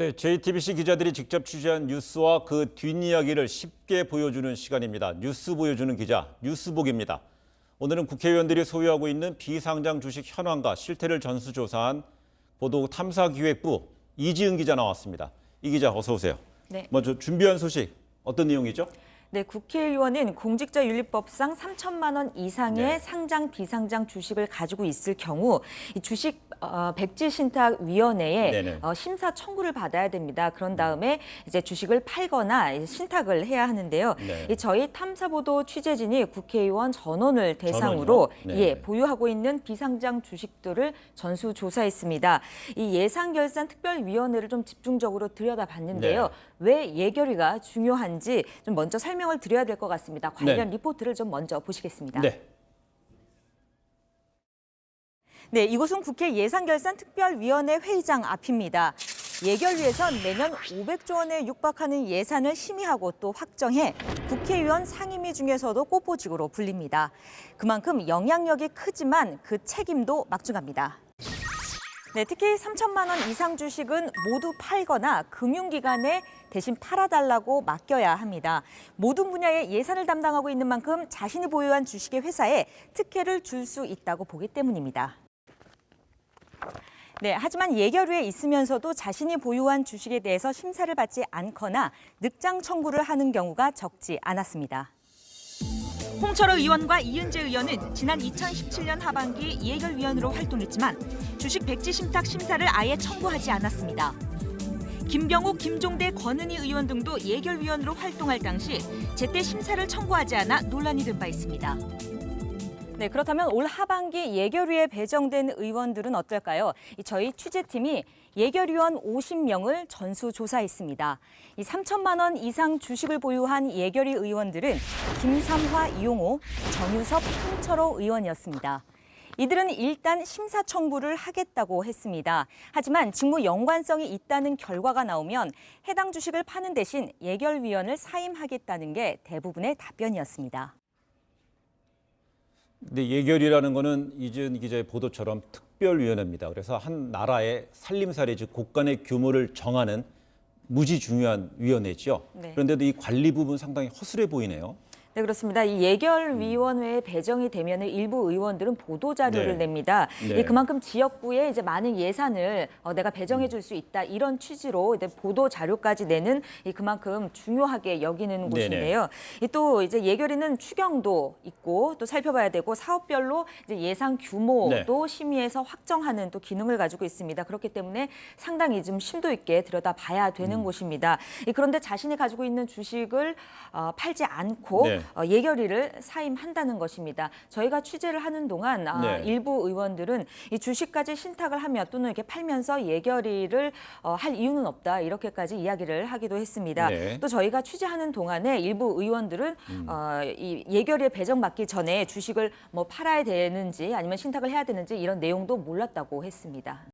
네, JTBC 기자들이 직접 취재한 뉴스와 그 뒷이야기를 쉽게 보여주는 시간입니다. 뉴스 보여주는 기자, 뉴스복입니다. 오늘은 국회의원들이 소유하고 있는 비상장 주식 현황과 실태를 전수조사한 보도탐사기획부 이지은 기자 나왔습니다. 이 기자 어서 오세요. 네. 먼저 준비한 소식 어떤 내용이죠? 네, 국회의원은 공직자윤리법상 3천만 원 이상의 상장, 비상장 주식을 가지고 있을 경우 이 주식 백지신탁위원회에 심사 청구를 받아야 됩니다. 그런 다음에 이제 주식을 팔거나 신탁을 해야 하는데요. 이 저희 탐사보도 취재진이 국회의원 전원을 대상으로 보유하고 있는 비상장 주식들을 전수조사했습니다. 이 예산결산특별위원회를 좀 집중적으로 들여다봤는데요. 왜 예결위가 중요한지 좀 먼저 설명을 드려야 될 것 같습니다. 관련 리포트를 좀 먼저 보시겠습니다. 네, 이곳은 국회 예산결산특별위원회 회의장 앞입니다. 예결위에선 매년 500조 원에 육박하는 예산을 심의하고 또 확정해 국회의원 상임위 중에서도 꽃보직으로 불립니다. 그만큼 영향력이 크지만 그 책임도 막중합니다. 네, 특히 3천만 원 이상 주식은 모두 팔거나 금융기관에 대신 팔아달라고 맡겨야 합니다. 모든 분야의 예산을 담당하고 있는 만큼 자신이 보유한 주식의 회사에 특혜를 줄 수 있다고 보기 때문입니다. 네, 하지만 예결위에 있으면서도 자신이 보유한 주식에 대해서 심사를 받지 않거나 늑장 청구를 하는 경우가 적지 않았습니다. 홍철호 의원과 이은재 의원은 지난 2017년 하반기 예결위원으로 활동했지만 주식 백지 신탁 심사를 아예 청구하지 않았습니다. 김병욱, 김종대, 권은희 의원 등도 예결위원으로 활동할 당시 제때 심사를 청구하지 않아 논란이 된 바 있습니다. 네, 그렇다면 올 하반기 예결위에 배정된 의원들은 어떨까요? 저희 취재팀이 예결위원 50명을 전수조사했습니다. 이 3천만 원 이상 주식을 보유한 예결위 의원들은 김삼화, 이용호, 정유섭, 홍철호 의원이었습니다. 이들은 일단 심사 청구를 하겠다고 했습니다. 하지만 직무 연관성이 있다는 결과가 나오면 해당 주식을 파는 대신 예결위원을 사임하겠다는 게 대부분의 답변이었습니다. 근데 예결위라는 거는 이지은 기자의 보도처럼 특별위원회입니다. 그래서 한 나라의 살림살이 즉 국간의 규모를 정하는 무지 중요한 위원회죠. 그런데도 이 관리 부분 상당히 허술해 보이네요. 네, 그렇습니다. 이 예결위원회에 배정이 되면 일부 의원들은 보도자료를 냅니다. 그만큼 지역구에 이제 많은 예산을 내가 배정해 줄 수 있다 이런 취지로 이제 보도자료까지 내는 그만큼 중요하게 여기는 곳인데요. 또 이제 예결위는 추경도 있고 또 살펴봐야 되고 사업별로 이제 예산 규모도 심의해서 확정하는 또 기능을 가지고 있습니다. 그렇기 때문에 상당히 좀 심도 있게 들여다봐야 되는 곳입니다. 그런데 자신이 가지고 있는 주식을 팔지 않고 예결위를 사임한다는 것입니다. 저희가 취재를 하는 동안 일부 의원들은 이 주식까지 신탁을 하며 또는 이렇게 팔면서 예결위를 할 이유는 없다 이렇게까지 이야기를 하기도 했습니다. 또 저희가 취재하는 동안에 일부 의원들은 이 예결위에 배정받기 전에 주식을 뭐 팔아야 되는지 아니면 신탁을 해야 되는지 이런 내용도 몰랐다고 했습니다.